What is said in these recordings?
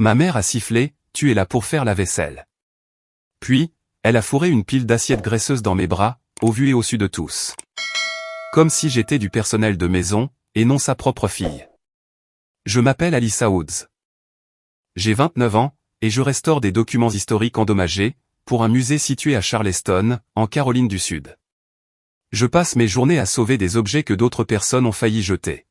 Ma mère a sifflé, tu es là pour faire la vaisselle. Puis, elle a fourré une pile d'assiettes graisseuses dans mes bras, au vu et au su de tous. Comme si j'étais du personnel de maison, et non sa propre fille. Je m'appelle Alyssa Woods. J'ai 29 ans, et je restaure des documents historiques endommagés, pour un musée situé à Charleston, en Caroline du Sud. Je passe mes journées à sauver des objets que d'autres personnes ont failli jeter.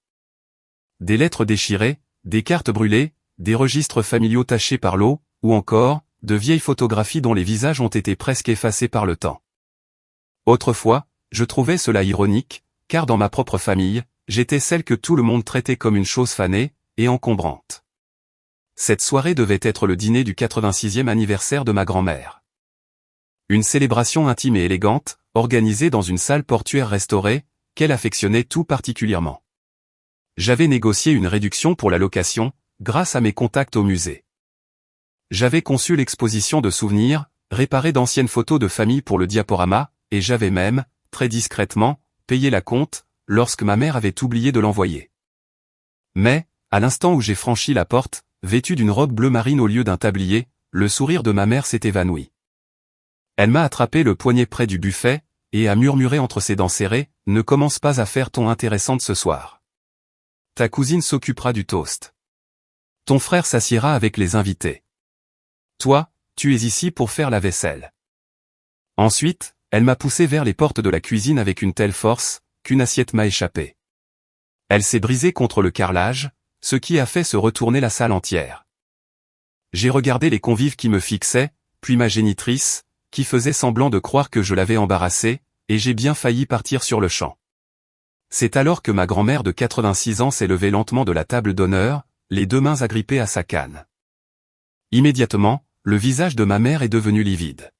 Des lettres déchirées, des cartes brûlées, des registres familiaux tachés par l'eau, ou encore, de vieilles photographies dont les visages ont été presque effacés par le temps. Autrefois, je trouvais cela ironique, car dans ma propre famille, j'étais celle que tout le monde traitait comme une chose fanée, et encombrante. Cette soirée devait être le dîner du 86e anniversaire de ma grand-mère. Une célébration intime et élégante, organisée dans une salle portuaire restaurée, qu'elle affectionnait tout particulièrement. J'avais négocié une réduction pour la location, grâce à mes contacts au musée. J'avais conçu l'exposition de souvenirs, réparé d'anciennes photos de famille pour le diaporama, et j'avais même, très discrètement, payé la compte, lorsque ma mère avait oublié de l'envoyer. Mais, à l'instant où j'ai franchi la porte, vêtue d'une robe bleu marine au lieu d'un tablier, le sourire de ma mère s'est évanoui. Elle m'a attrapé le poignet près du buffet, et a murmuré entre ses dents serrées, « Ne commence pas à faire ton intéressante ce soir. Ta cousine s'occupera du toast. Ton frère s'assiera avec les invités. Toi, tu es ici pour faire la vaisselle. » Ensuite, elle m'a poussé vers les portes de la cuisine avec une telle force, qu'une assiette m'a échappé. Elle s'est brisée contre le carrelage, ce qui a fait se retourner la salle entière. J'ai regardé les convives qui me fixaient, puis ma génitrice, qui faisait semblant de croire que je l'avais embarrassée, et j'ai bien failli partir sur le champ. C'est alors que ma grand-mère de 86 ans s'est levée lentement de la table d'honneur, les deux mains agrippées à sa canne. Immédiatement, le visage de ma mère est devenu livide.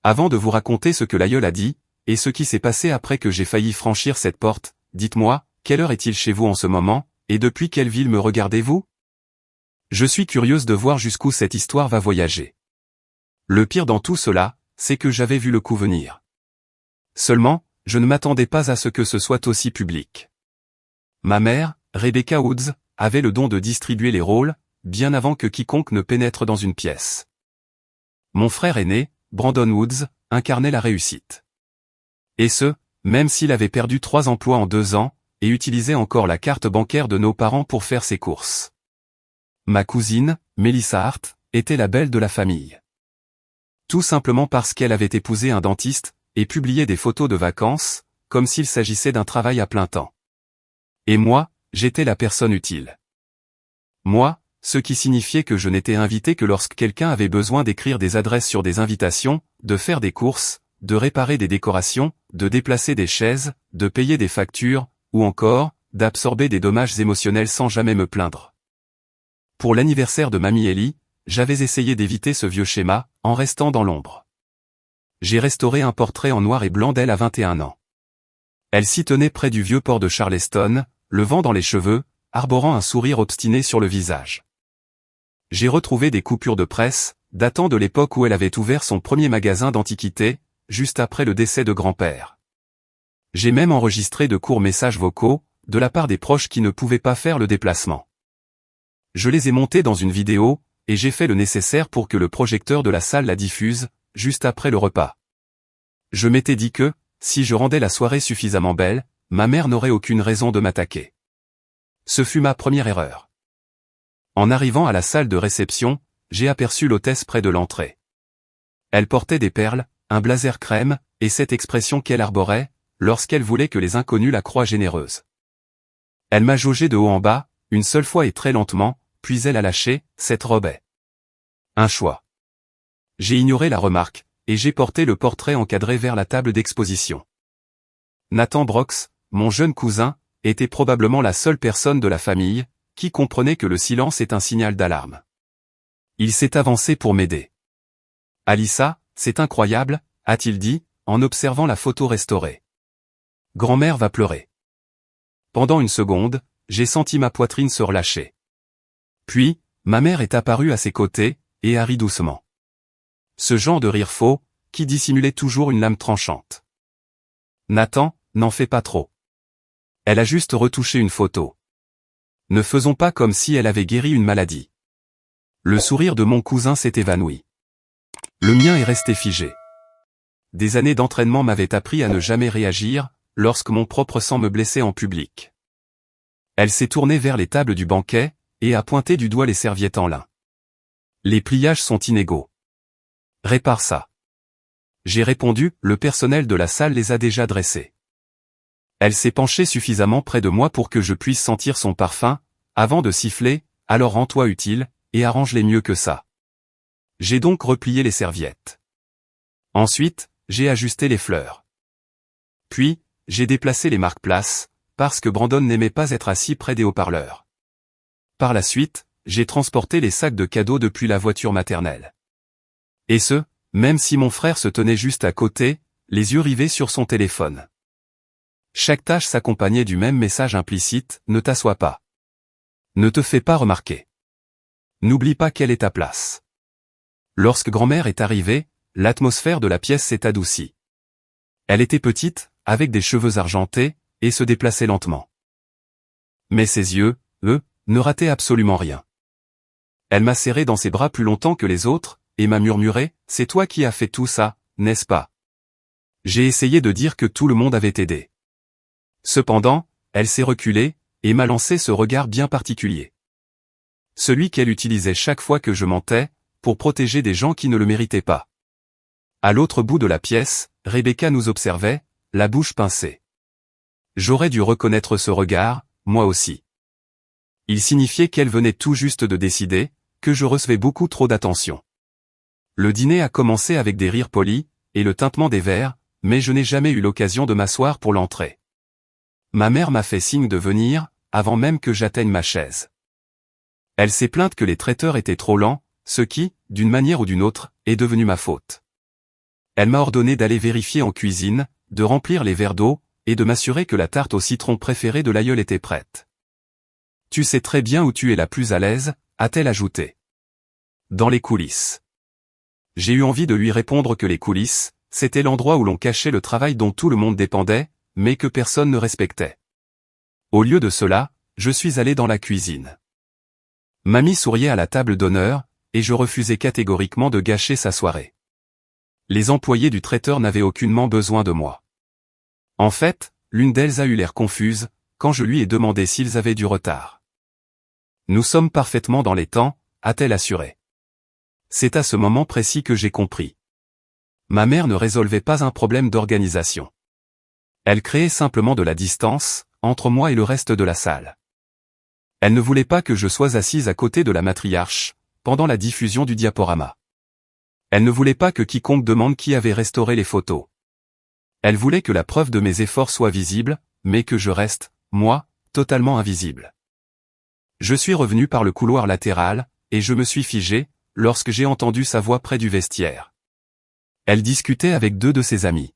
Avant de vous raconter ce que l'aïeul a dit, et ce qui s'est passé après que j'ai failli franchir cette porte, dites-moi, quelle heure est-il chez vous en ce moment, et depuis quelle ville me regardez-vous? Je suis curieuse de voir jusqu'où cette histoire va voyager. Le pire dans tout cela, c'est que j'avais vu le coup venir. Seulement, je ne m'attendais pas à ce que ce soit aussi public. Ma mère, Rebecca Woods, avait le don de distribuer les rôles, bien avant que quiconque ne pénètre dans une pièce. Mon frère aîné, Brandon Woods, incarnait la réussite. Et ce, même s'il avait perdu 3 emplois en 2 ans, et utilisait encore la carte bancaire de nos parents pour faire ses courses. Ma cousine, Melissa Hart, était la belle de la famille. Tout simplement parce qu'elle avait épousé un dentiste, et publié des photos de vacances, comme s'il s'agissait d'un travail à plein temps. Et moi, j'étais la personne utile. Moi, ce qui signifiait que je n'étais invité que lorsque quelqu'un avait besoin d'écrire des adresses sur des invitations, de faire des courses, de réparer des décorations, de déplacer des chaises, de payer des factures, ou encore, d'absorber des dommages émotionnels sans jamais me plaindre. Pour l'anniversaire de Mamie Ellie, j'avais essayé d'éviter ce vieux schéma, en restant dans l'ombre. J'ai restauré un portrait en noir et blanc d'elle à 21 ans. Elle s'y tenait près du vieux port de Charleston, le vent dans les cheveux, arborant un sourire obstiné sur le visage. J'ai retrouvé des coupures de presse, datant de l'époque où elle avait ouvert son premier magasin d'antiquités, juste après le décès de grand-père. J'ai même enregistré de courts messages vocaux, de la part des proches qui ne pouvaient pas faire le déplacement. Je les ai montés dans une vidéo, et j'ai fait le nécessaire pour que le projecteur de la salle la diffuse, juste après le repas. Je m'étais dit que, si je rendais la soirée suffisamment belle, ma mère n'aurait aucune raison de m'attaquer. Ce fut ma première erreur. En arrivant à la salle de réception, j'ai aperçu l'hôtesse près de l'entrée. Elle portait des perles, un blazer crème, et cette expression qu'elle arborait, lorsqu'elle voulait que les inconnus la croient généreuse. Elle m'a jaugé de haut en bas, une seule fois et très lentement, puis elle a lâché, cette robe est un choix. J'ai ignoré la remarque, et j'ai porté le portrait encadré vers la table d'exposition. Nathan Brox, mon jeune cousin, était probablement la seule personne de la famille, qui comprenait que le silence est un signal d'alarme. Il s'est avancé pour m'aider. « Alyssa, c'est incroyable », a-t-il dit, en observant la photo restaurée. « Grand-mère va pleurer. » Pendant une seconde, j'ai senti ma poitrine se relâcher. Puis, ma mère est apparue à ses côtés, et a ri doucement. Ce genre de rire faux, qui dissimulait toujours une lame tranchante. « Nathan, n'en fais pas trop. Elle a juste retouché une photo. Ne faisons pas comme si elle avait guéri une maladie. Le sourire de mon cousin s'est évanoui. Le mien est resté figé. Des années d'entraînement m'avaient appris à ne jamais réagir, lorsque mon propre sang me blessait en public. Elle s'est tournée vers les tables du banquet, et a pointé du doigt les serviettes en lin. Les pliages sont inégaux. Répare ça. J'ai répondu, le personnel de la salle les a déjà dressés. Elle s'est penchée suffisamment près de moi pour que je puisse sentir son parfum, avant de siffler, alors rends-toi utile, et arrange-les mieux que ça. J'ai donc replié les serviettes. Ensuite, j'ai ajusté les fleurs. Puis, j'ai déplacé les marque-places, parce que Brandon n'aimait pas être assis près des haut-parleurs. Par la suite, j'ai transporté les sacs de cadeaux depuis la voiture maternelle. Et ce, même si mon frère se tenait juste à côté, les yeux rivés sur son téléphone. Chaque tâche s'accompagnait du même message implicite, ne t'assois pas. Ne te fais pas remarquer. N'oublie pas quelle est ta place. Lorsque grand-mère est arrivée, l'atmosphère de la pièce s'est adoucie. Elle était petite, avec des cheveux argentés, et se déplaçait lentement. Mais ses yeux, eux, ne rataient absolument rien. Elle m'a serré dans ses bras plus longtemps que les autres, et m'a murmuré, « C'est toi qui as fait tout ça, n'est-ce pas ?» J'ai essayé de dire que tout le monde avait aidé. Cependant, elle s'est reculée, et m'a lancé ce regard bien particulier. Celui qu'elle utilisait chaque fois que je mentais, pour protéger des gens qui ne le méritaient pas. À l'autre bout de la pièce, Rebecca nous observait, la bouche pincée. J'aurais dû reconnaître ce regard, moi aussi. Il signifiait qu'elle venait tout juste de décider, que je recevais beaucoup trop d'attention. Le dîner a commencé avec des rires polis, et le tintement des verres, mais je n'ai jamais eu l'occasion de m'asseoir pour l'entrée. Ma mère m'a fait signe de venir, avant même que j'atteigne ma chaise. Elle s'est plainte que les traiteurs étaient trop lents, ce qui, d'une manière ou d'une autre, est devenu ma faute. Elle m'a ordonné d'aller vérifier en cuisine, de remplir les verres d'eau, et de m'assurer que la tarte au citron préférée de l'aïeul était prête. Tu sais très bien où tu es la plus à l'aise, a-t-elle ajouté. Dans les coulisses. J'ai eu envie de lui répondre que les coulisses, c'était l'endroit où l'on cachait le travail dont tout le monde dépendait, mais que personne ne respectait. Au lieu de cela, je suis allé dans la cuisine. Mamie souriait à la table d'honneur, et je refusais catégoriquement de gâcher sa soirée. Les employés du traiteur n'avaient aucunement besoin de moi. En fait, l'une d'elles a eu l'air confuse, quand je lui ai demandé s'ils avaient du retard. Nous sommes parfaitement dans les temps, a-t-elle assuré. C'est à ce moment précis que j'ai compris. Ma mère ne résolvait pas un problème d'organisation. Elle créait simplement de la distance, entre moi et le reste de la salle. Elle ne voulait pas que je sois assise à côté de la matriarche, pendant la diffusion du diaporama. Elle ne voulait pas que quiconque demande qui avait restauré les photos. Elle voulait que la preuve de mes efforts soit visible, mais que je reste, moi, totalement invisible. Je suis revenu par le couloir latéral, et je me suis figé, lorsque j'ai entendu sa voix près du vestiaire. Elle discutait avec deux de ses amies.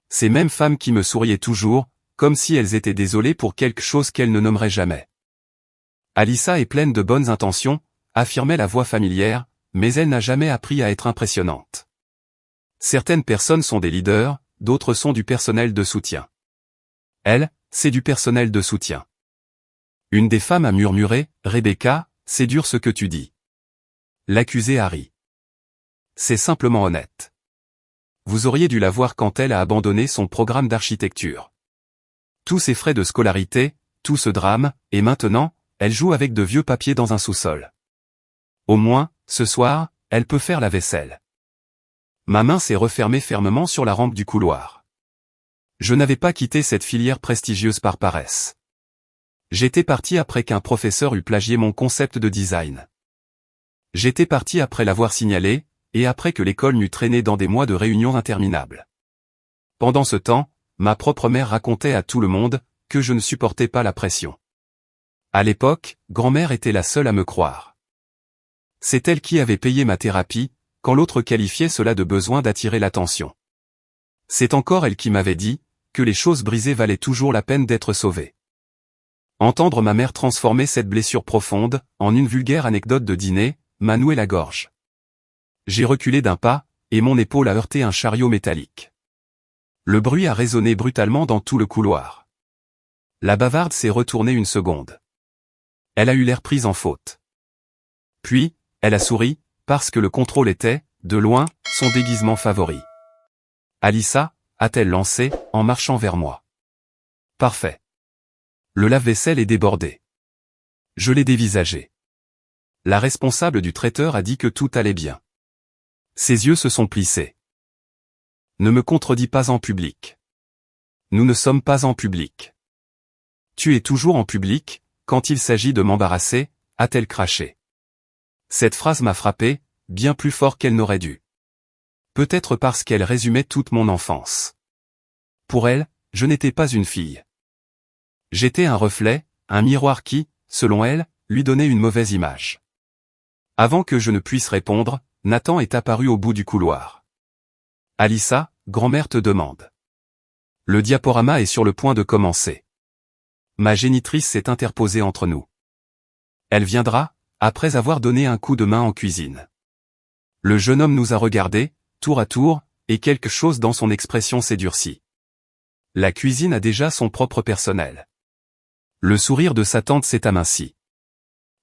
Ces mêmes femmes qui me souriaient toujours, comme si elles étaient désolées pour quelque chose qu'elles ne nommeraient jamais. Alyssa est pleine de bonnes intentions, affirmait la voix familière, mais elle n'a jamais appris à être impressionnante. Certaines personnes sont des leaders, d'autres sont du personnel de soutien. Elle, c'est du personnel de soutien. Une des femmes a murmuré, « Rebecca, c'est dur ce que tu dis. » L'accusée a ri. C'est simplement honnête. Vous auriez dû la voir quand elle a abandonné son programme d'architecture. Tous ses frais de scolarité, tout ce drame, et maintenant, elle joue avec de vieux papiers dans un sous-sol. Au moins, ce soir, elle peut faire la vaisselle. Ma main s'est refermée fermement sur la rampe du couloir. Je n'avais pas quitté cette filière prestigieuse par paresse. J'étais parti après qu'un professeur eût plagié mon concept de design. J'étais parti après l'avoir signalé, et après que l'école m'eût traîné dans des mois de réunions interminables. Pendant ce temps, ma propre mère racontait à tout le monde, que je ne supportais pas la pression. À l'époque, grand-mère était la seule à me croire. C'est elle qui avait payé ma thérapie, quand l'autre qualifiait cela de besoin d'attirer l'attention. C'est encore elle qui m'avait dit, que les choses brisées valaient toujours la peine d'être sauvées. Entendre ma mère transformer cette blessure profonde, en une vulgaire anecdote de dîner, m'a noué la gorge. J'ai reculé d'un pas, et mon épaule a heurté un chariot métallique. Le bruit a résonné brutalement dans tout le couloir. La bavarde s'est retournée une seconde. Elle a eu l'air prise en faute. Puis, Elle a souri, parce que le contrôle était, de loin, son déguisement favori. Alissa, a-t-elle lancé, en marchant vers moi. Parfait. Le lave-vaisselle est débordé. Je l'ai dévisagé. La responsable du traiteur a dit que tout allait bien. Ses yeux se sont plissés. Ne me contredis pas en public. Nous ne sommes pas en public. Tu es toujours en public, quand il s'agit de m'embarrasser, a-t-elle craché. Cette phrase m'a frappé, bien plus fort qu'elle n'aurait dû. Peut-être parce qu'elle résumait toute mon enfance. Pour elle, je n'étais pas une fille. J'étais un reflet, un miroir qui, selon elle, lui donnait une mauvaise image. Avant que je ne puisse répondre, Nathan est apparu au bout du couloir. Alissa, grand-mère te demande. Le diaporama est sur le point de commencer. Ma génitrice s'est interposée entre nous. Elle viendra, après avoir donné un coup de main en cuisine. Le jeune homme nous a regardés, tour à tour, et quelque chose dans son expression s'est durci. La cuisine a déjà son propre personnel. Le sourire de sa tante s'est aminci.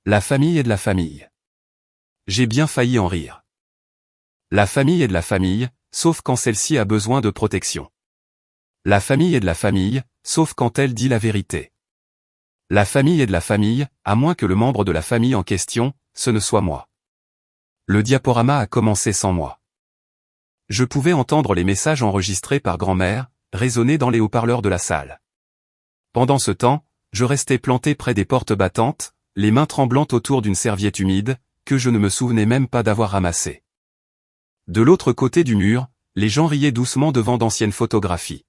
La famille est de la famille. J'ai bien failli en rire. La famille est de la famille, sauf quand celle-ci a besoin de protection. La famille est de la famille, sauf quand elle dit la vérité. La famille est de la famille, à moins que le membre de la famille en question, ce ne soit moi. Le diaporama a commencé sans moi. Je pouvais entendre les messages enregistrés par grand-mère, résonner dans les haut-parleurs de la salle. Pendant ce temps, je restais planté près des portes battantes, les mains tremblantes autour d'une serviette humide, que je ne me souvenais même pas d'avoir ramassée. De l'autre côté du mur, les gens riaient doucement devant d'anciennes photographies.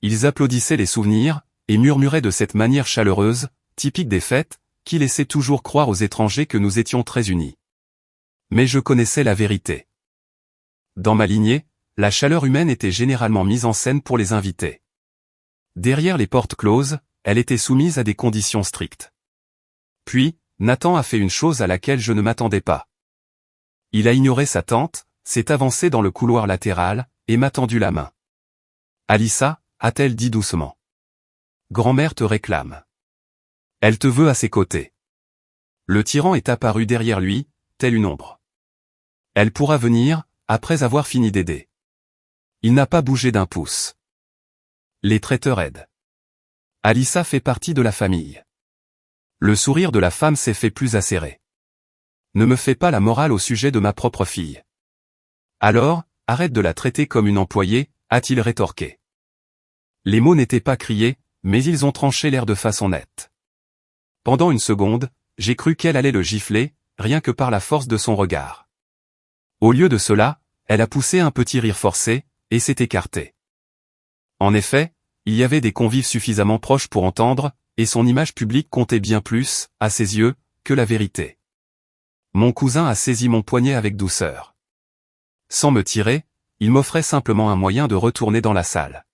Ils applaudissaient les souvenirs, et murmuraient de cette manière chaleureuse, typique des fêtes, qui laissait toujours croire aux étrangers que nous étions très unis. Mais je connaissais la vérité. Dans ma lignée, la chaleur humaine était généralement mise en scène pour les invités. Derrière les portes closes, elle était soumise à des conditions strictes. Puis, Nathan a fait une chose à laquelle je ne m'attendais pas. Il a ignoré sa tante, s'est avancé dans le couloir latéral, et m'a tendu la main. Alissa, a-t-elle dit doucement. Grand-mère te réclame. Elle te veut à ses côtés. Le tyran est apparu derrière lui, telle une ombre. Elle pourra venir, après avoir fini d'aider. Il n'a pas bougé d'un pouce. Les traiteurs aident. Alissa fait partie de la famille. Le sourire de la femme s'est fait plus acéré. Ne me fais pas la morale au sujet de ma propre fille. Alors, arrête de la traiter comme une employée, a-t-il rétorqué. Les mots n'étaient pas criés, mais ils ont tranché l'air de façon nette. Pendant une seconde, j'ai cru qu'elle allait le gifler, rien que par la force de son regard. Au lieu de cela, elle a poussé un petit rire forcé, et s'est écartée. En effet, il y avait des convives suffisamment proches pour entendre, et son image publique comptait bien plus, à ses yeux, que la vérité. Mon cousin a saisi mon poignet avec douceur. Sans me tirer, il m'offrait simplement un moyen de retourner dans la salle.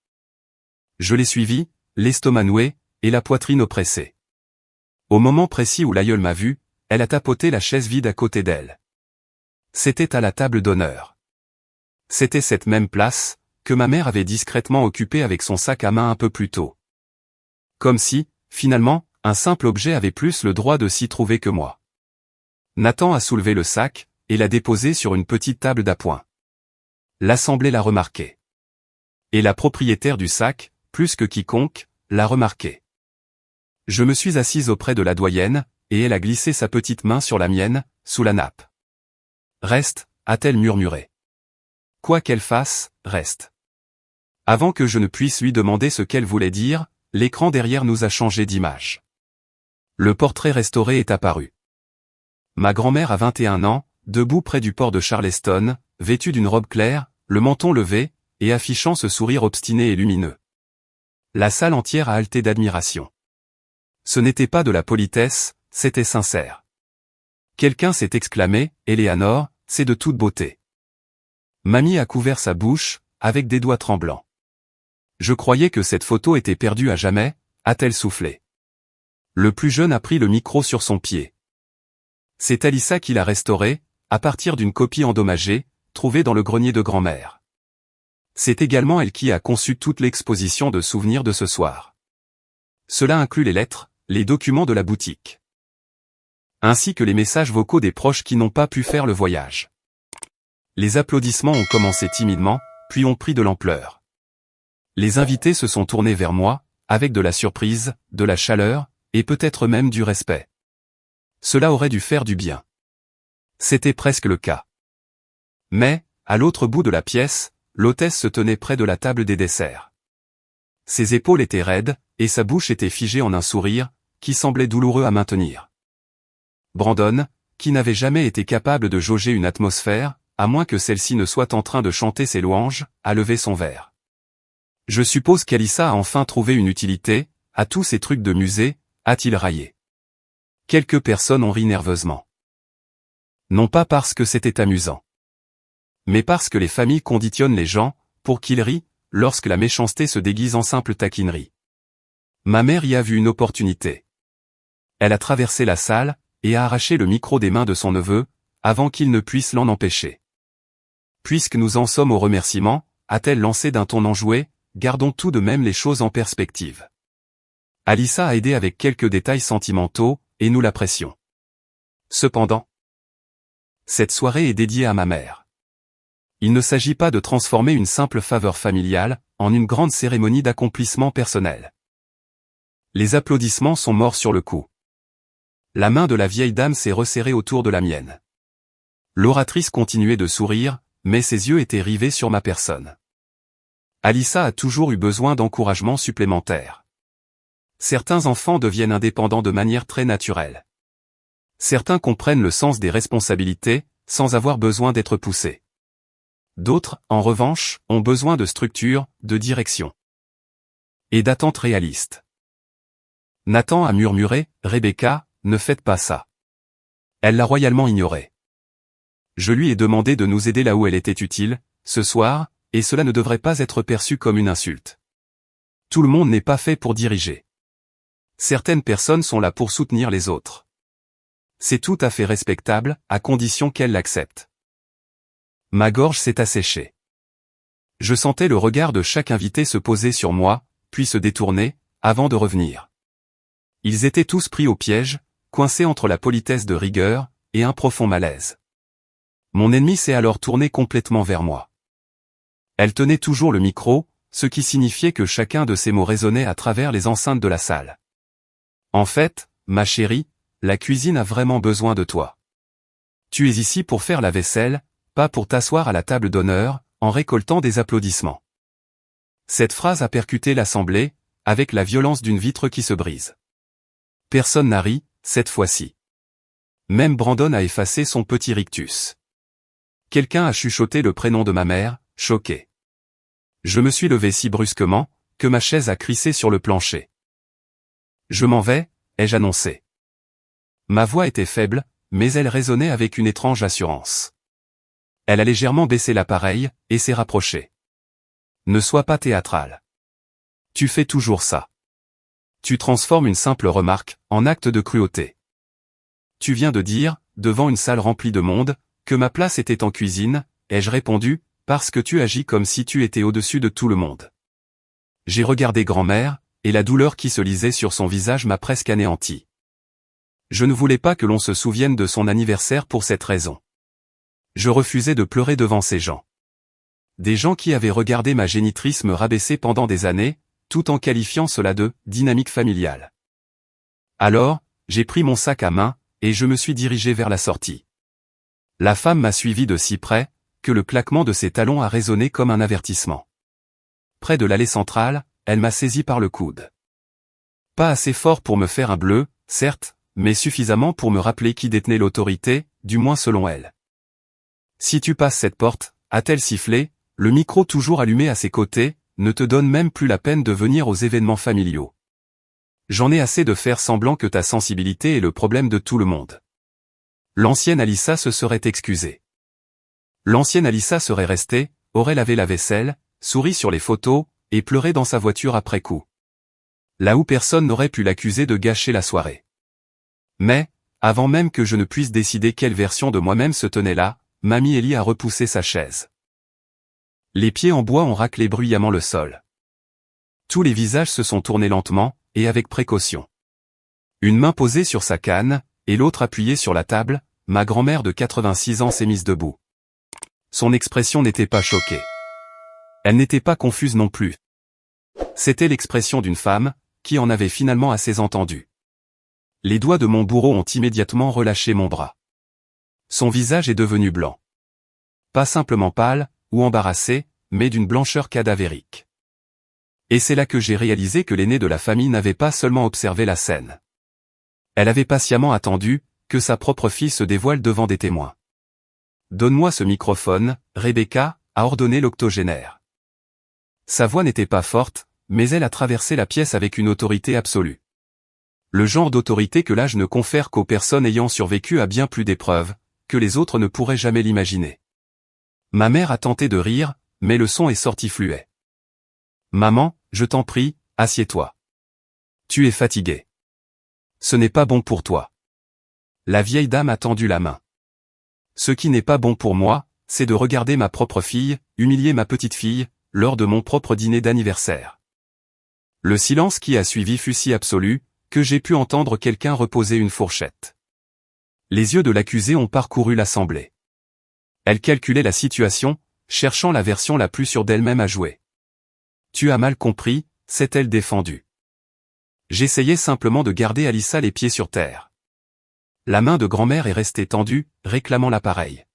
Je l'ai suivi, l'estomac noué, et la poitrine oppressée. Au moment précis où l'aïeule m'a vu, elle a tapoté la chaise vide à côté d'elle. C'était à la table d'honneur. C'était cette même place, que ma mère avait discrètement occupée avec son sac à main un peu plus tôt. Comme si, finalement, un simple objet avait plus le droit de s'y trouver que moi. Nathan a soulevé le sac, et l'a déposé sur une petite table d'appoint. L'assemblée l'a remarqué. Et la propriétaire du sac, plus que quiconque, l'a remarqué. Je me suis assise auprès de la doyenne, et elle a glissé sa petite main sur la mienne, sous la nappe. Reste, a-t-elle murmuré. Quoi qu'elle fasse, reste. Avant que je ne puisse lui demander ce qu'elle voulait dire, l'écran derrière nous a changé d'image. Le portrait restauré est apparu. Ma grand-mère a 21 ans, debout près du port de Charleston, vêtue d'une robe claire, le menton levé, et affichant ce sourire obstiné et lumineux. La salle entière a halté d'admiration. Ce n'était pas de la politesse, c'était sincère. Quelqu'un s'est exclamé, « Éléanore, c'est de toute beauté. » Mamie a couvert sa bouche, avec des doigts tremblants. Je croyais que cette photo était perdue à jamais, a-t-elle soufflé. Le plus jeune a pris le micro sur son pied. C'est Alissa qui l'a restaurée, à partir d'une copie endommagée, trouvée dans le grenier de grand-mère. C'est également elle qui a conçu toute l'exposition de souvenirs de ce soir. Cela inclut les lettres, les documents de la boutique. ainsi que les messages vocaux des proches qui n'ont pas pu faire le voyage. Les applaudissements ont commencé timidement, puis ont pris de l'ampleur. Les invités se sont tournés vers moi, avec de la surprise, de la chaleur, et peut-être même du respect. Cela aurait dû faire du bien. C'était presque le cas. Mais, à l'autre bout de la pièce, l'hôtesse se tenait près de la table des desserts. Ses épaules étaient raides, et sa bouche était figée en un sourire, qui semblait douloureux à maintenir. Brandon, qui n'avait jamais été capable de jauger une atmosphère, à moins que celle-ci ne soit en train de chanter ses louanges, a levé son verre. Je suppose qu'Alyssa a enfin trouvé une utilité, à tous ces trucs de musée, a-t-il raillé. Quelques personnes ont ri nerveusement. Non pas parce que c'était amusant, mais parce que les familles conditionnent les gens, pour qu'ils rient, lorsque la méchanceté se déguise en simple taquinerie. Ma mère y a vu une opportunité. Elle a traversé la salle, et a arraché le micro des mains de son neveu, avant qu'il ne puisse l'en empêcher. Puisque nous en sommes au remerciement, a-t-elle lancé d'un ton enjoué, gardons tout de même les choses en perspective. Alyssa a aidé avec quelques détails sentimentaux, et nous l'apprécions. Cependant, cette soirée est dédiée à ma mère. Il ne s'agit pas de transformer une simple faveur familiale, en une grande cérémonie d'accomplissement personnel. Les applaudissements sont morts sur le coup. La main de la vieille dame s'est resserrée autour de la mienne. L'oratrice continuait de sourire, mais ses yeux étaient rivés sur ma personne. Alyssa a toujours eu besoin d'encouragement supplémentaire. Certains enfants deviennent indépendants de manière très naturelle. Certains comprennent le sens des responsabilités, sans avoir besoin d'être poussés. D'autres, en revanche, ont besoin de structure, de direction. Et d'attentes réalistes. Nathan a murmuré, « Rebecca, ne faites pas ça. » Elle l'a royalement ignoré. Je lui ai demandé de nous aider là où elle était utile, ce soir, et cela ne devrait pas être perçu comme une insulte. Tout le monde n'est pas fait pour diriger. Certaines personnes sont là pour soutenir les autres. C'est tout à fait respectable, à condition qu'elles l'acceptent. Ma gorge s'est asséchée. Je sentais le regard de chaque invité se poser sur moi, puis se détourner, avant de revenir. Ils étaient tous pris au piège, coincés entre la politesse de rigueur, et un profond malaise. Mon ennemi s'est alors tourné complètement vers moi. Elle tenait toujours le micro, ce qui signifiait que chacun de ses mots résonnait à travers les enceintes de la salle. En fait, ma chérie, la cuisine a vraiment besoin de toi. Tu es ici pour faire la vaisselle, pas pour t'asseoir à la table d'honneur, en récoltant des applaudissements. Cette phrase a percuté l'assemblée, avec la violence d'une vitre qui se brise. Personne n'a ri, cette fois-ci. Même Brandon a effacé son petit rictus. Quelqu'un a chuchoté le prénom de ma mère, choqué. Je me suis levé si brusquement, que ma chaise a crissé sur le plancher. Je m'en vais, ai-je annoncé. Ma voix était faible, mais elle résonnait avec une étrange assurance. Elle a légèrement baissé l'appareil, et s'est rapprochée. Ne sois pas théâtral. Tu fais toujours ça. Tu transformes une simple remarque, en acte de cruauté. Tu viens de dire, devant une salle remplie de monde, que ma place était en cuisine, ai-je répondu, parce que tu agis comme si tu étais au-dessus de tout le monde. J'ai regardé grand-mère, et la douleur qui se lisait sur son visage m'a presque anéanti. Je ne voulais pas que l'on se souvienne de son anniversaire pour cette raison. Je refusais de pleurer devant ces gens. Des gens qui avaient regardé ma génitrice me rabaisser pendant des années, tout en qualifiant cela de « dynamique familiale ». Alors, j'ai pris mon sac à main, et je me suis dirigé vers la sortie. La femme m'a suivi de si près, que le claquement de ses talons a résonné comme un avertissement. Près de l'allée centrale, elle m'a saisi par le coude. Pas assez fort pour me faire un bleu, certes, mais suffisamment pour me rappeler qui détenait l'autorité, du moins selon elle. Si tu passes cette porte, a-t-elle sifflé, le micro toujours allumé à ses côtés, ne te donne même plus la peine de venir aux événements familiaux. J'en ai assez de faire semblant que ta sensibilité est le problème de tout le monde. L'ancienne Alyssa se serait excusée. L'ancienne Alyssa serait restée, aurait lavé la vaisselle, souri sur les photos, et pleuré dans sa voiture après coup. Là où personne n'aurait pu l'accuser de gâcher la soirée. Mais, avant même que je ne puisse décider quelle version de moi-même se tenait là, Mamie Ellie a repoussé sa chaise. Les pieds en bois ont raclé bruyamment le sol. Tous les visages se sont tournés lentement, et avec précaution. Une main posée sur sa canne, et l'autre appuyée sur la table, ma grand-mère de 86 ans s'est mise debout. Son expression n'était pas choquée. Elle n'était pas confuse non plus. C'était l'expression d'une femme, qui en avait finalement assez entendu. Les doigts de mon bourreau ont immédiatement relâché mon bras. Son visage est devenu blanc. Pas simplement pâle, ou embarrassé, mais d'une blancheur cadavérique. Et c'est là que j'ai réalisé que l'aînée de la famille n'avait pas seulement observé la scène. Elle avait patiemment attendu, que sa propre fille se dévoile devant des témoins. « Donne-moi ce microphone, Rebecca », a ordonné l'octogénaire. Sa voix n'était pas forte, mais elle a traversé la pièce avec une autorité absolue. Le genre d'autorité que l'âge ne confère qu'aux personnes ayant survécu à bien plus d'épreuves, que les autres ne pourraient jamais l'imaginer. Ma mère a tenté de rire, mais le son est sorti fluet. « Maman, je t'en prie, assieds-toi. Tu es fatiguée. Ce n'est pas bon pour toi. » La vieille dame a tendu la main. Ce qui n'est pas bon pour moi, c'est de regarder ma propre fille, humilier ma petite fille, lors de mon propre dîner d'anniversaire. Le silence qui a suivi fut si absolu, que j'ai pu entendre quelqu'un reposer une fourchette. Les yeux de l'accusée ont parcouru l'assemblée. Elle calculait la situation, cherchant la version la plus sûre d'elle-même à jouer. « Tu as mal compris », s'est-elle défendue. J'essayais simplement de garder Alissa les pieds sur terre. La main de grand-mère est restée tendue, réclamant l'appareil.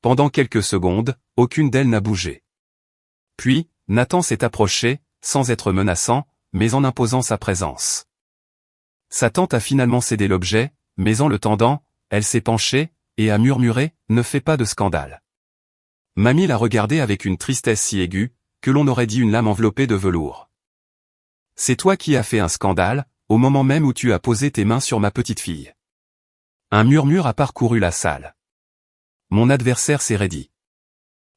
Pendant quelques secondes, aucune d'elles n'a bougé. Puis, Nathan s'est approché, sans être menaçant, mais en imposant sa présence. Sa tante a finalement cédé l'objet, mais en le tendant, elle s'est penchée, et a murmuré « Ne fais pas de scandale ». Mamie l'a regardé avec une tristesse si aiguë, que l'on aurait dit une lame enveloppée de velours. « C'est toi qui as fait un scandale, au moment même où tu as posé tes mains sur ma petite fille. » Un murmure a parcouru la salle. Mon adversaire s'est raidi.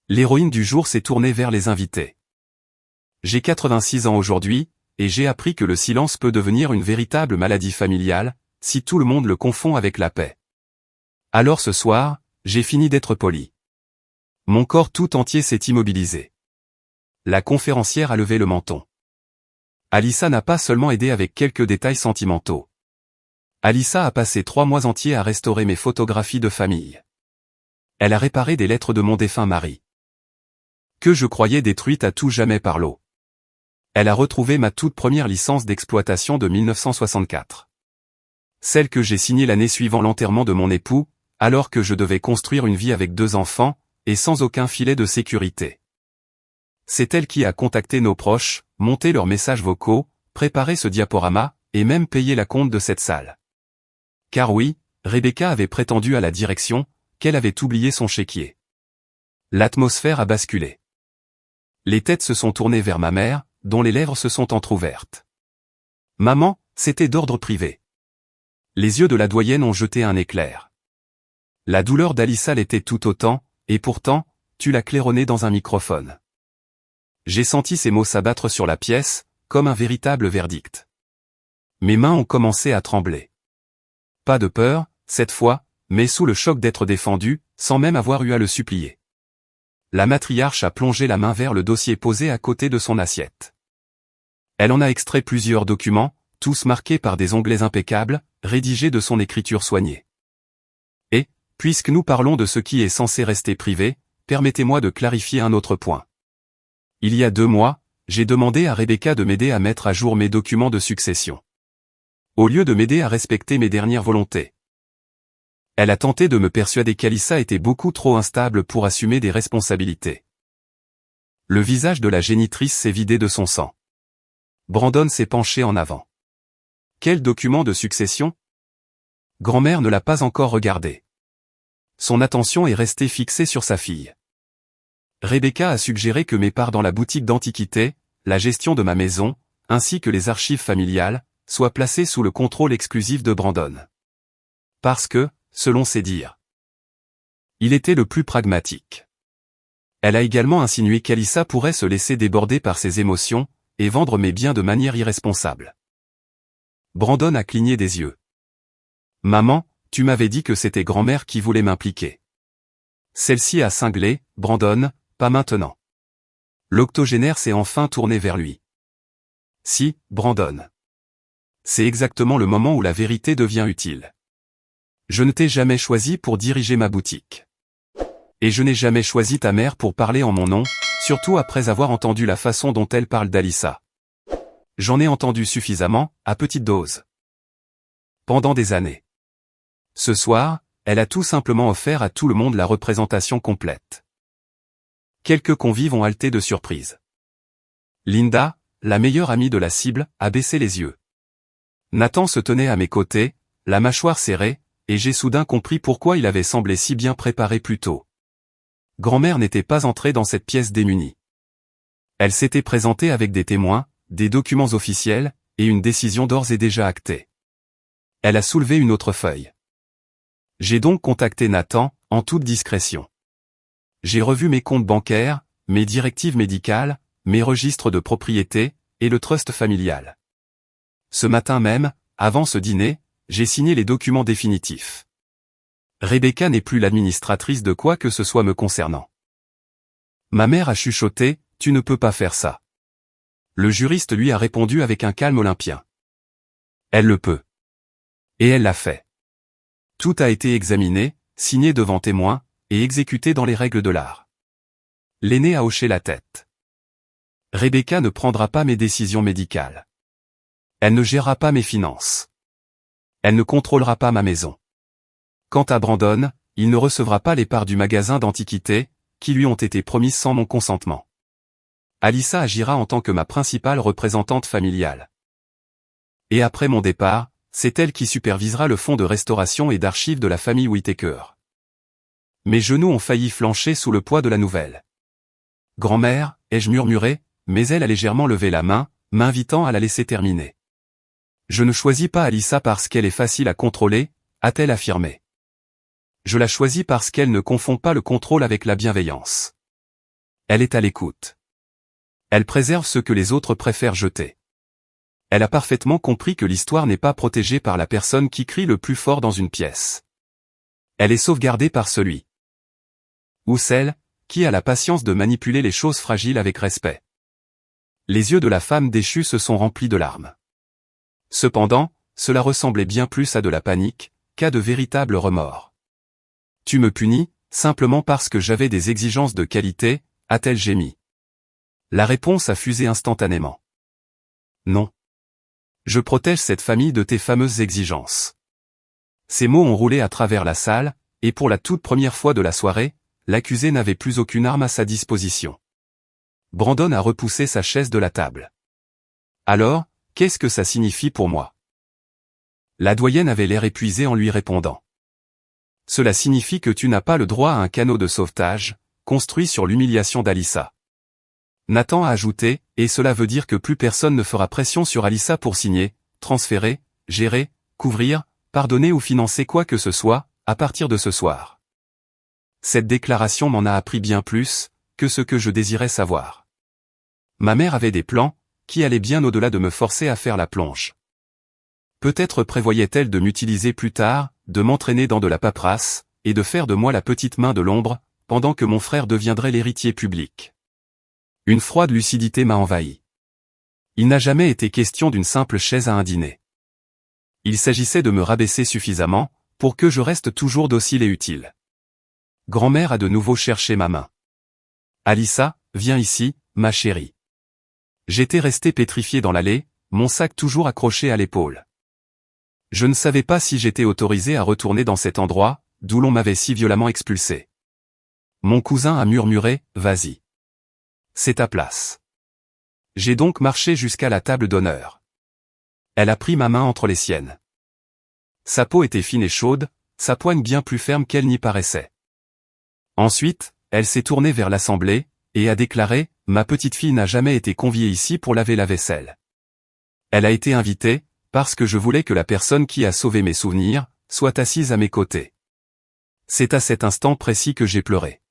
L'héroïne du jour s'est tournée vers les invités. J'ai 86 ans aujourd'hui, et j'ai appris que le silence peut devenir une véritable maladie familiale, si tout le monde le confond avec la paix. Alors ce soir, j'ai fini d'être poli. Mon corps tout entier s'est immobilisé. La conférencière a levé le menton. Alissa n'a pas seulement aidé avec quelques détails sentimentaux. Alissa a passé 3 mois entiers à restaurer mes photographies de famille. Elle a réparé des lettres de mon défunt mari, que je croyais détruites à tout jamais par l'eau. Elle a retrouvé ma toute première licence d'exploitation de 1964. Celle que j'ai signée l'année suivant l'enterrement de mon époux, alors que je devais construire une vie avec 2 enfants, et sans aucun filet de sécurité. C'est elle qui a contacté nos proches, monté leurs messages vocaux, préparé ce diaporama, et même payé la compte de cette salle. Car oui, Rebecca avait prétendu à la direction, qu'elle avait oublié son chéquier. L'atmosphère a basculé. Les têtes se sont tournées vers ma mère, dont les lèvres se sont entr'ouvertes. Maman, c'était d'ordre privé. Les yeux de la doyenne ont jeté un éclair. La douleur d'Alissa l'était tout autant, et pourtant, tu l'as claironnée dans un microphone. J'ai senti ces mots s'abattre sur la pièce, comme un véritable verdict. Mes mains ont commencé à trembler. Pas de peur, cette fois, mais sous le choc d'être défendu, sans même avoir eu à le supplier. La matriarche a plongé la main vers le dossier posé à côté de son assiette. Elle en a extrait plusieurs documents, tous marqués par des onglets impeccables, rédigés de son écriture soignée. Et, puisque nous parlons de ce qui est censé rester privé, permettez-moi de clarifier un autre point. Il y a 2 mois, j'ai demandé à Rebecca de m'aider à mettre à jour mes documents de succession. Au lieu de m'aider à respecter mes dernières volontés. Elle a tenté de me persuader qu'Alissa était beaucoup trop instable pour assumer des responsabilités. Le visage de la génitrice s'est vidé de son sang. Brandon s'est penché en avant. Quel document de succession? Grand-mère ne l'a pas encore regardé. Son attention est restée fixée sur sa fille. Rebecca a suggéré que mes parts dans la boutique d'antiquités, la gestion de ma maison, ainsi que les archives familiales, soient placées sous le contrôle exclusif de Brandon. Parce que, selon ses dires, il était le plus pragmatique. Elle a également insinué qu'Alissa pourrait se laisser déborder par ses émotions, et vendre mes biens de manière irresponsable. Brandon a cligné des yeux. « Maman, tu m'avais dit que c'était grand-mère qui voulait m'impliquer. » Celle-ci a cinglé, « Brandon, pas maintenant. » L'octogénaire s'est enfin tourné vers lui. « Si, Brandon. C'est exactement le moment où la vérité devient utile. Je ne t'ai jamais choisi pour diriger ma boutique. Et je n'ai jamais choisi ta mère pour parler en mon nom, surtout après avoir entendu la façon dont elle parle d'Alyssa. J'en ai entendu suffisamment, à petite dose. Pendant des années. Ce soir, elle a tout simplement offert à tout le monde la représentation complète. Quelques convives ont halté de surprise. Linda, la meilleure amie de la cible, a baissé les yeux. Nathan se tenait à mes côtés, la mâchoire serrée, et j'ai soudain compris pourquoi il avait semblé si bien préparé plus tôt. Grand-mère n'était pas entrée dans cette pièce démunie. Elle s'était présentée avec des témoins, des documents officiels, et une décision d'ores et déjà actée. Elle a soulevé une autre feuille. J'ai donc contacté Nathan, en toute discrétion. J'ai revu mes comptes bancaires, mes directives médicales, mes registres de propriété, et le trust familial. Ce matin même, avant ce dîner, j'ai signé les documents définitifs. Rebecca n'est plus l'administratrice de quoi que ce soit me concernant. Ma mère a chuchoté, « Tu ne peux pas faire ça. » Le juriste lui a répondu avec un calme olympien. Elle le peut. Et elle l'a fait. Tout a été examiné, signé devant témoins, et exécuté dans les règles de l'art. L'aîné a hoché la tête. Rebecca ne prendra pas mes décisions médicales. Elle ne gérera pas mes finances. Elle ne contrôlera pas ma maison. Quant à Brandon, il ne recevra pas les parts du magasin d'antiquités, qui lui ont été promises sans mon consentement. Alyssa agira en tant que ma principale représentante familiale. Et après mon départ, c'est elle qui supervisera le fonds de restauration et d'archives de la famille Whittaker. Mes genoux ont failli flancher sous le poids de la nouvelle. Grand-mère, ai-je murmuré, mais elle a légèrement levé la main, m'invitant à la laisser terminer. Je ne choisis pas Alyssa parce qu'elle est facile à contrôler, a-t-elle affirmé. Je la choisis parce qu'elle ne confond pas le contrôle avec la bienveillance. Elle est à l'écoute. Elle préserve ce que les autres préfèrent jeter. Elle a parfaitement compris que l'histoire n'est pas protégée par la personne qui crie le plus fort dans une pièce. Elle est sauvegardée par celui ou celle qui a la patience de manipuler les choses fragiles avec respect. Les yeux de la femme déchue se sont remplis de larmes. Cependant, cela ressemblait bien plus à de la panique qu'à de véritables remords. Tu me punis, simplement parce que j'avais des exigences de qualité, a-t-elle gémi. La réponse a fusé instantanément. Non. Je protège cette famille de tes fameuses exigences. Ces mots ont roulé à travers la salle, et pour la toute première fois de la soirée, l'accusé n'avait plus aucune arme à sa disposition. Brandon a repoussé sa chaise de la table. Alors, qu'est-ce que ça signifie pour moi? La doyenne avait l'air épuisée en lui répondant. Cela signifie que tu n'as pas le droit à un canot de sauvetage, construit sur l'humiliation d'Alyssa. Nathan a ajouté, et cela veut dire que plus personne ne fera pression sur Alyssa pour signer, transférer, gérer, couvrir, pardonner ou financer quoi que ce soit, à partir de ce soir. Cette déclaration m'en a appris bien plus, que ce que je désirais savoir. Ma mère avait des plans, qui allaient bien au-delà de me forcer à faire la plonge. Peut-être prévoyait-elle de m'utiliser plus tard, de m'entraîner dans de la paperasse, et de faire de moi la petite main de l'ombre, pendant que mon frère deviendrait l'héritier public. Une froide lucidité m'a envahi. Il n'a jamais été question d'une simple chaise à un dîner. Il s'agissait de me rabaisser suffisamment, pour que je reste toujours docile et utile. Grand-mère a de nouveau cherché ma main. Alyssa, viens ici, ma chérie. J'étais resté pétrifié dans l'allée, mon sac toujours accroché à l'épaule. Je ne savais pas si j'étais autorisé à retourner dans cet endroit, d'où l'on m'avait si violemment expulsé. Mon cousin a murmuré, vas-y. C'est ta place. J'ai donc marché jusqu'à la table d'honneur. Elle a pris ma main entre les siennes. Sa peau était fine et chaude, sa poigne bien plus ferme qu'elle n'y paraissait. Ensuite, elle s'est tournée vers l'assemblée, et a déclaré, « Ma petite fille n'a jamais été conviée ici pour laver la vaisselle. Elle a été invitée, parce que je voulais que la personne qui a sauvé mes souvenirs, soit assise à mes côtés. » C'est à cet instant précis que j'ai pleuré.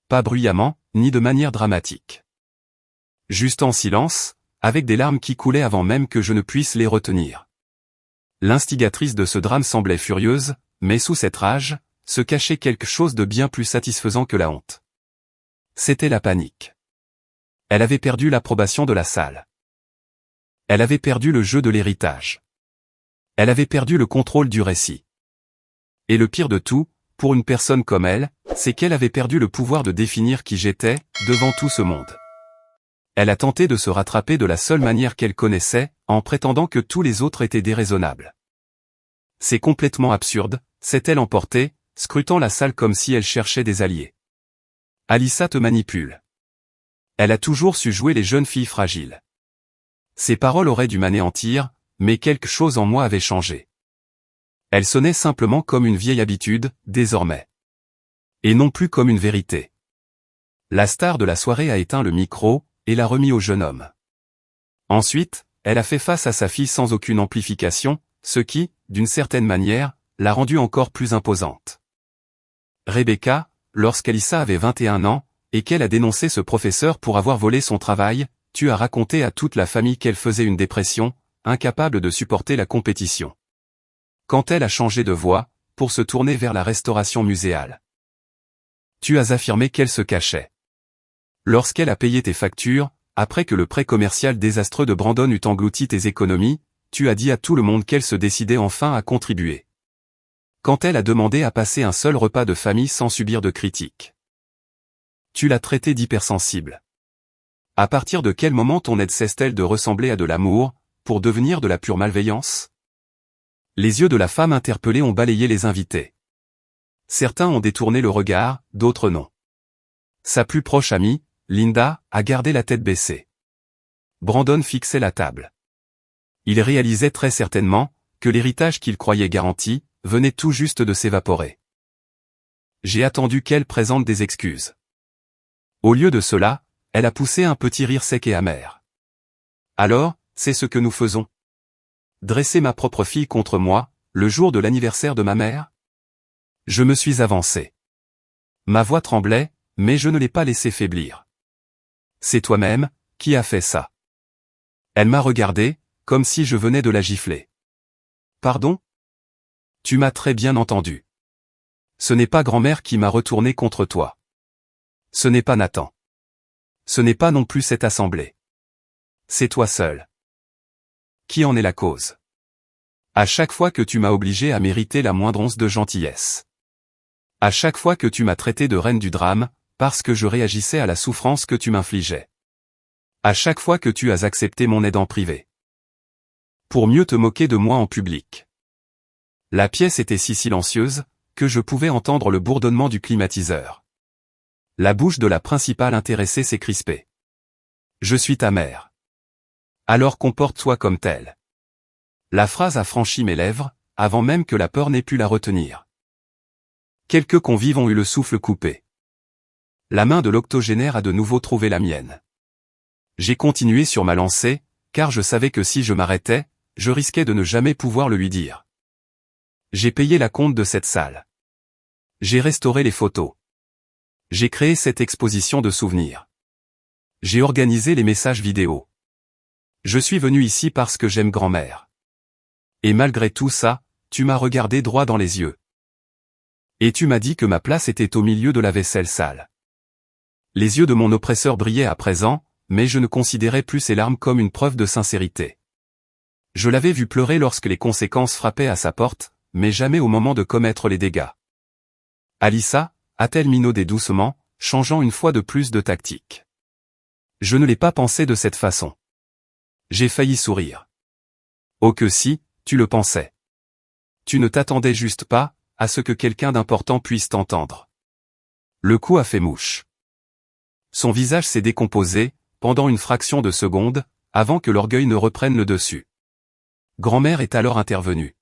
Pas bruyamment, ni de manière dramatique. Juste en silence, avec des larmes qui coulaient avant même que je ne puisse les retenir. L'instigatrice de ce drame semblait furieuse, mais sous cette rage, se cachait quelque chose de bien plus satisfaisant que la honte. C'était la panique. Elle avait perdu l'approbation de la salle. Elle avait perdu le jeu de l'héritage. Elle avait perdu le contrôle du récit. Et le pire de tout, pour une personne comme elle, c'est qu'elle avait perdu le pouvoir de définir qui j'étais, devant tout ce monde. Elle a tenté de se rattraper de la seule manière qu'elle connaissait, en prétendant que tous les autres étaient déraisonnables. C'est complètement absurde, s'est-elle emportée, scrutant la salle comme si elle cherchait des alliés. Alyssa te manipule. Elle a toujours su jouer les jeunes filles fragiles. Ses paroles auraient dû m'anéantir, mais quelque chose en moi avait changé. Elle sonnait simplement comme une vieille habitude, désormais. Et non plus comme une vérité. La star de la soirée a éteint le micro, et l'a remis au jeune homme. Ensuite, elle a fait face à sa fille sans aucune amplification, ce qui, d'une certaine manière, l'a rendue encore plus imposante. Rebecca, lorsqu'Alyssa avait 21 ans, et qu'elle a dénoncé ce professeur pour avoir volé son travail, tu as raconté à toute la famille qu'elle faisait une dépression, incapable de supporter la compétition. Quand elle a changé de voie, pour se tourner vers la restauration muséale. Tu as affirmé qu'elle se cachait. Lorsqu'elle a payé tes factures, après que le prêt commercial désastreux de Brandon eut englouti tes économies, tu as dit à tout le monde qu'elle se décidait enfin à contribuer. Quand elle a demandé à passer un seul repas de famille sans subir de critiques. Tu l'as traitée d'hypersensible. À partir de quel moment ton aide cesse-t-elle de ressembler à de l'amour, pour devenir de la pure malveillance? Les yeux de la femme interpellée ont balayé les invités. Certains ont détourné le regard, d'autres non. Sa plus proche amie, Linda, a gardé la tête baissée. Brandon fixait la table. Il réalisait très certainement que l'héritage qu'il croyait garanti venait tout juste de s'évaporer. J'ai attendu qu'elle présente des excuses. Au lieu de cela, elle a poussé un petit rire sec et amer. Alors, c'est ce que nous faisons. Dresser ma propre fille contre moi, le jour de l'anniversaire de ma mère? Je me suis avancé. Ma voix tremblait, mais je ne l'ai pas laissé faiblir. C'est toi-même qui as fait ça. Elle m'a regardé, comme si je venais de la gifler. Pardon? Tu m'as très bien entendu. Ce n'est pas grand-mère qui m'a retourné contre toi. Ce n'est pas Nathan. Ce n'est pas non plus cette assemblée. C'est toi seul. Qui en est la cause? À chaque fois que tu m'as obligé à mériter la moindre once de gentillesse. À chaque fois que tu m'as traité de reine du drame, parce que je réagissais à la souffrance que tu m'infligeais. À chaque fois que tu as accepté mon aide en privé. Pour mieux te moquer de moi en public. La pièce était si silencieuse, que je pouvais entendre le bourdonnement du climatiseur. La bouche de la principale intéressée s'est crispée. Je suis ta mère. Alors comporte-toi comme telle. La phrase a franchi mes lèvres, avant même que la peur n'ait pu la retenir. Quelques convives ont eu le souffle coupé. La main de l'octogénaire a de nouveau trouvé la mienne. J'ai continué sur ma lancée, car je savais que si je m'arrêtais, je risquais de ne jamais pouvoir le lui dire. J'ai payé la compte de cette salle. J'ai restauré les photos. J'ai créé cette exposition de souvenirs. J'ai organisé les messages vidéo. Je suis venu ici parce que j'aime grand-mère. Et malgré tout ça, tu m'as regardé droit dans les yeux. Et tu m'as dit que ma place était au milieu de la vaisselle sale. Les yeux de mon oppresseur brillaient à présent, mais je ne considérais plus ces larmes comme une preuve de sincérité. Je l'avais vu pleurer lorsque les conséquences frappaient à sa porte, mais jamais au moment de commettre les dégâts. Alyssa, a-t-elle minaudé doucement, changeant une fois de plus de tactique. Je ne l'ai pas pensé de cette façon. J'ai failli sourire. Oh que si, tu le pensais. Tu ne t'attendais juste pas à ce que quelqu'un d'important puisse t'entendre. Le coup a fait mouche. Son visage s'est décomposé, pendant une fraction de seconde, avant que l'orgueil ne reprenne le dessus. Grand-mère est alors intervenue.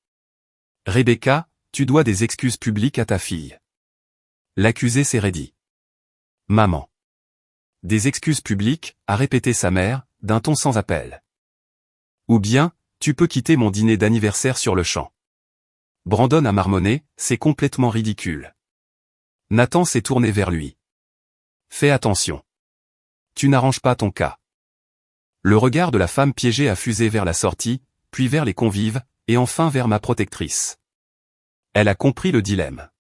Rebecca, tu dois des excuses publiques à ta fille. L'accusé s'est raidi. Maman. Des excuses publiques, a répété sa mère, d'un ton sans appel. Ou bien, tu peux quitter mon dîner d'anniversaire sur le champ. Brandon a marmonné, c'est complètement ridicule. Nathan s'est tourné vers lui. Fais attention. Tu n'arranges pas ton cas. Le regard de la femme piégée a fusé vers la sortie, puis vers les convives, et enfin vers ma protectrice. Elle a compris le dilemme.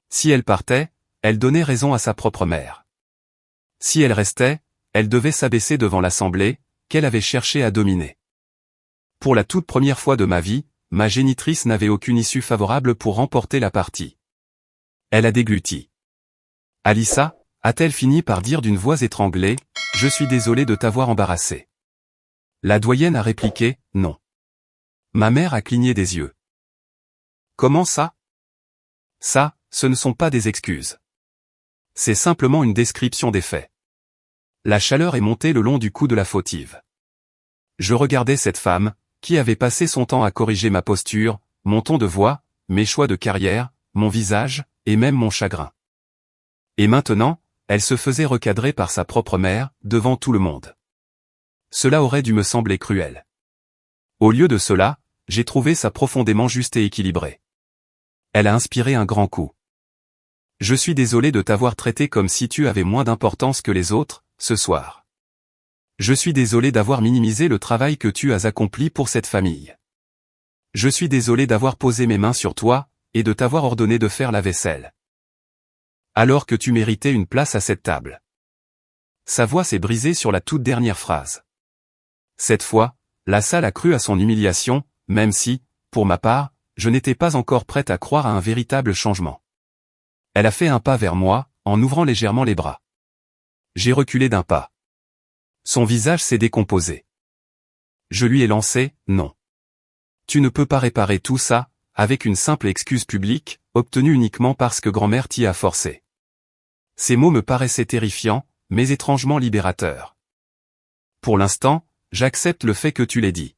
Si elle partait, elle donnait raison à sa propre mère. Si elle restait, elle devait s'abaisser devant l'assemblée, qu'elle avait cherché à dominer. Pour la toute première fois de ma vie, ma génitrice n'avait aucune issue favorable pour remporter la partie. Elle a dégluti. Alyssa, a-t-elle fini par dire d'une voix étranglée, « Je suis désolée de t'avoir embarrassé. » La doyenne a répliqué, « Non. » Ma mère a cligné des yeux. Comment ça? Ça, ce ne sont pas des excuses. C'est simplement une description des faits. La chaleur est montée le long du cou de la fautive. Je regardais cette femme, qui avait passé son temps à corriger ma posture, mon ton de voix, mes choix de carrière, mon visage, et même mon chagrin. Et maintenant, elle se faisait recadrer par sa propre mère, devant tout le monde. Cela aurait dû me sembler cruel. Au lieu de cela, j'ai trouvé ça profondément juste et équilibré. Elle a inspiré un grand coup. Je suis désolé de t'avoir traité comme si tu avais moins d'importance que les autres, ce soir. Je suis désolé d'avoir minimisé le travail que tu as accompli pour cette famille. Je suis désolé d'avoir posé mes mains sur toi, et de t'avoir ordonné de faire la vaisselle. Alors que tu méritais une place à cette table. Sa voix s'est brisée sur la toute dernière phrase. Cette fois, la salle a cru à son humiliation, même si, pour ma part, je n'étais pas encore prête à croire à un véritable changement. Elle a fait un pas vers moi, en ouvrant légèrement les bras. J'ai reculé d'un pas. Son visage s'est décomposé. Je lui ai lancé, non. Tu ne peux pas réparer tout ça, avec une simple excuse publique, obtenue uniquement parce que grand-mère t'y a forcé. Ces mots me paraissaient terrifiants, mais étrangement libérateurs. Pour l'instant, j'accepte le fait que tu l'aies dit.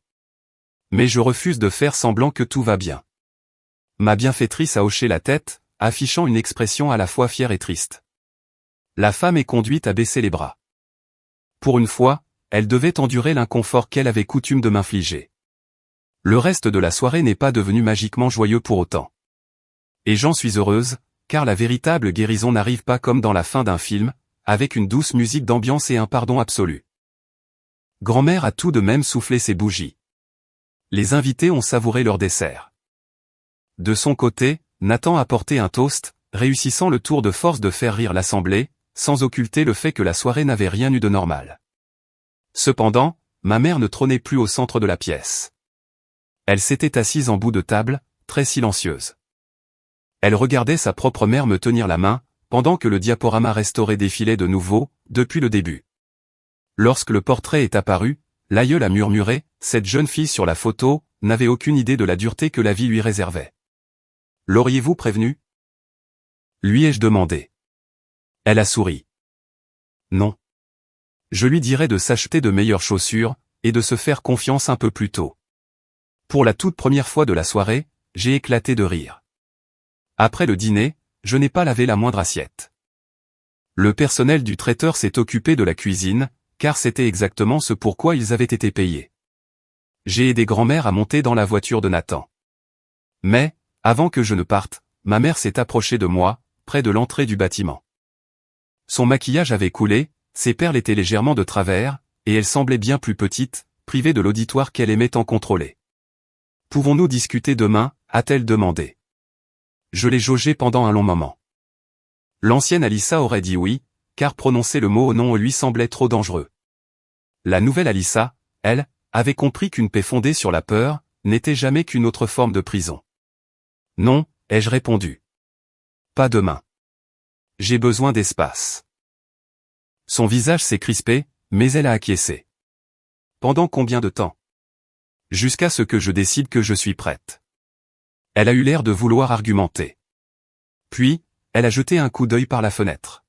Mais je refuse de faire semblant que tout va bien. Ma bienfaitrice a hoché la tête, affichant une expression à la fois fière et triste. La femme est conduite à baisser les bras. Pour une fois, elle devait endurer l'inconfort qu'elle avait coutume de m'infliger. Le reste de la soirée n'est pas devenu magiquement joyeux pour autant. Et j'en suis heureuse, car la véritable guérison n'arrive pas comme dans la fin d'un film, avec une douce musique d'ambiance et un pardon absolu. Grand-mère a tout de même soufflé ses bougies. Les invités ont savouré leur dessert. De son côté, Nathan a porté un toast, réussissant le tour de force de faire rire l'assemblée, sans occulter le fait que la soirée n'avait rien eu de normal. Cependant, ma mère ne trônait plus au centre de la pièce. Elle s'était assise en bout de table, très silencieuse. Elle regardait sa propre mère me tenir la main, pendant que le diaporama restauré défilait de nouveau, depuis le début. Lorsque le portrait est apparu, l'aïeul a murmuré, « Cette jeune fille sur la photo, n'avait aucune idée de la dureté que la vie lui réservait. L'auriez-vous prévenu ?» Lui ai-je demandé. Elle a souri. Non. Je lui dirais de s'acheter de meilleures chaussures, et de se faire confiance un peu plus tôt. Pour la toute première fois de la soirée, j'ai éclaté de rire. Après le dîner, je n'ai pas lavé la moindre assiette. Le personnel du traiteur s'est occupé de la cuisine, car c'était exactement ce pourquoi ils avaient été payés. J'ai aidé grand-mère à monter dans la voiture de Nathan. Mais, avant que je ne parte, ma mère s'est approchée de moi, près de l'entrée du bâtiment. Son maquillage avait coulé, ses perles étaient légèrement de travers, et elle semblait bien plus petite, privée de l'auditoire qu'elle aimait tant contrôler. « Pouvons-nous discuter demain ?» a-t-elle demandé. Je l'ai jaugé pendant un long moment. L'ancienne Alyssa aurait dit oui, car prononcer le mot au nom lui semblait trop dangereux. La nouvelle Alyssa, elle, avait compris qu'une paix fondée sur la peur, n'était jamais qu'une autre forme de prison. Non, ai-je répondu. Pas demain. J'ai besoin d'espace. Son visage s'est crispé, mais elle a acquiescé. Pendant combien de temps? Jusqu'à ce que je décide que je suis prête. Elle a eu l'air de vouloir argumenter. Puis, elle a jeté un coup d'œil par la fenêtre.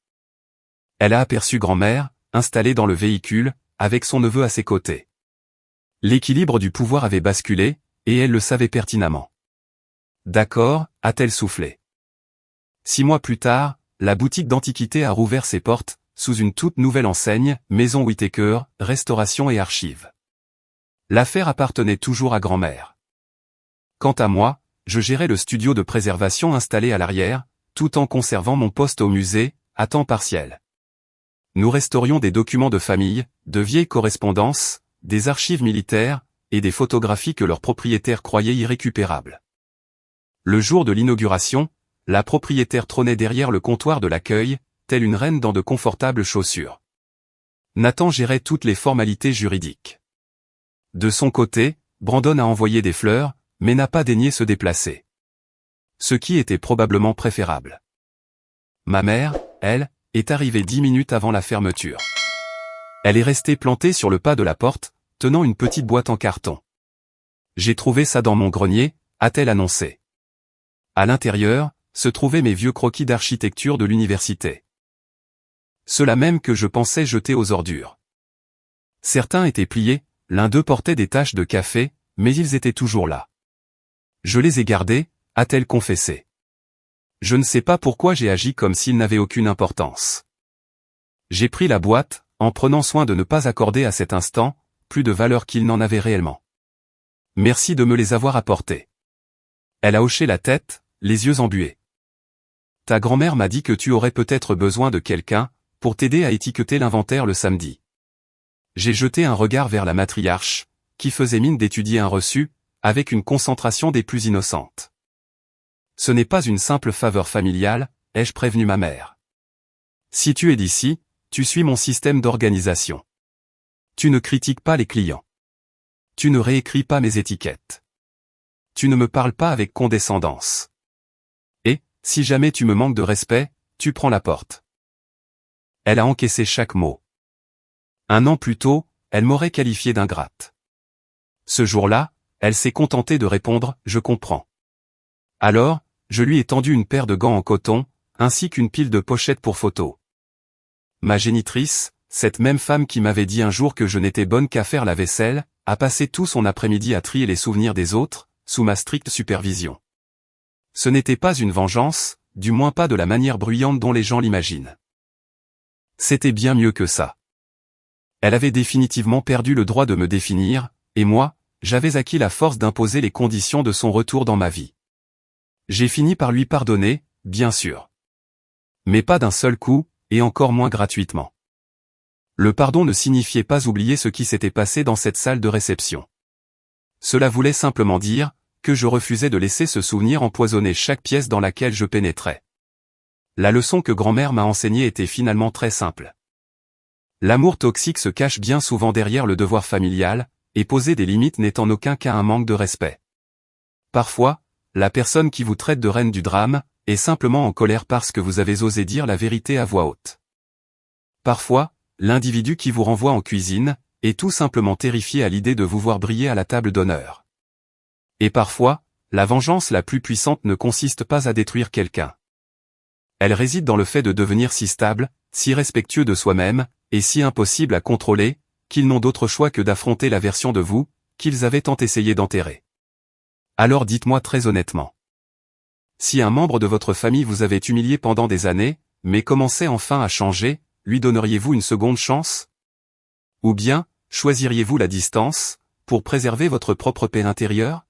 Elle a aperçu grand-mère, installée dans le véhicule, avec son neveu à ses côtés. L'équilibre du pouvoir avait basculé, et elle le savait pertinemment. D'accord, a-t-elle soufflé. 6 mois plus tard, la boutique d'antiquités a rouvert ses portes, sous une toute nouvelle enseigne, Maison Whittaker, Restauration et Archives. L'affaire appartenait toujours à grand-mère. Quant à moi, je gérais le studio de préservation installé à l'arrière, tout en conservant mon poste au musée, à temps partiel. Nous restaurions des documents de famille, de vieilles correspondances, des archives militaires, et des photographies que leurs propriétaires croyaient irrécupérables. Le jour de l'inauguration, la propriétaire trônait derrière le comptoir de l'accueil, telle une reine dans de confortables chaussures. Nathan gérait toutes les formalités juridiques. De son côté, Brandon a envoyé des fleurs, mais n'a pas daigné se déplacer. Ce qui était probablement préférable. Ma mère, elle, est arrivée 10 minutes avant la fermeture. Elle est restée plantée sur le pas de la porte, tenant une petite boîte en carton. J'ai trouvé ça dans mon grenier, a-t-elle annoncé. À l'intérieur, se trouvaient mes vieux croquis d'architecture de l'université. Ceux-là même que je pensais jeter aux ordures. Certains étaient pliés, l'un d'eux portait des taches de café, mais ils étaient toujours là. Je les ai gardés, a-t-elle confessé. Je ne sais pas pourquoi j'ai agi comme s'ils n'avaient aucune importance. J'ai pris la boîte, en prenant soin de ne pas accorder à cet instant, plus de valeur qu'il n'en avait réellement. Merci de me les avoir apportés. Elle a hoché la tête, les yeux embués. Ta grand-mère m'a dit que tu aurais peut-être besoin de quelqu'un, pour t'aider à étiqueter l'inventaire le samedi. J'ai jeté un regard vers la matriarche, qui faisait mine d'étudier un reçu, avec une concentration des plus innocentes. Ce n'est pas une simple faveur familiale, ai-je prévenu ma mère. Si tu es d'ici, tu suis mon système d'organisation. Tu ne critiques pas les clients. Tu ne réécris pas mes étiquettes. Tu ne me parles pas avec condescendance. Et, si jamais tu me manques de respect, tu prends la porte. Elle a encaissé chaque mot. 1 an plus tôt, elle m'aurait qualifié d'ingrate. Ce jour-là, elle s'est contentée de répondre « Je comprends ». Alors, je lui ai tendu une paire de gants en coton, ainsi qu'une pile de pochettes pour photos. Ma génitrice, cette même femme qui m'avait dit un jour que je n'étais bonne qu'à faire la vaisselle, a passé tout son après-midi à trier les souvenirs des autres, sous ma stricte supervision. Ce n'était pas une vengeance, du moins pas de la manière bruyante dont les gens l'imaginent. C'était bien mieux que ça. Elle avait définitivement perdu le droit de me définir, et moi, j'avais acquis la force d'imposer les conditions de son retour dans ma vie. J'ai fini par lui pardonner, bien sûr. Mais pas d'un seul coup, et encore moins gratuitement. Le pardon ne signifiait pas oublier ce qui s'était passé dans cette salle de réception. Cela voulait simplement dire que je refusais de laisser ce souvenir empoisonner chaque pièce dans laquelle je pénétrais. La leçon que grand-mère m'a enseignée était finalement très simple. L'amour toxique se cache bien souvent derrière le devoir familial, et poser des limites n'est en aucun cas un manque de respect. Parfois, la personne qui vous traite de reine du drame est simplement en colère parce que vous avez osé dire la vérité à voix haute. Parfois, l'individu qui vous renvoie en cuisine est tout simplement terrifié à l'idée de vous voir briller à la table d'honneur. Et parfois, la vengeance la plus puissante ne consiste pas à détruire quelqu'un. Elle réside dans le fait de devenir si stable, si respectueux de soi-même, et si impossible à contrôler, qu'ils n'ont d'autre choix que d'affronter la version de vous, qu'ils avaient tant essayé d'enterrer. Alors dites-moi très honnêtement. Si un membre de votre famille vous avait humilié pendant des années, mais commençait enfin à changer, lui donneriez-vous une seconde chance? Ou bien, choisiriez-vous la distance, pour préserver votre propre paix intérieure?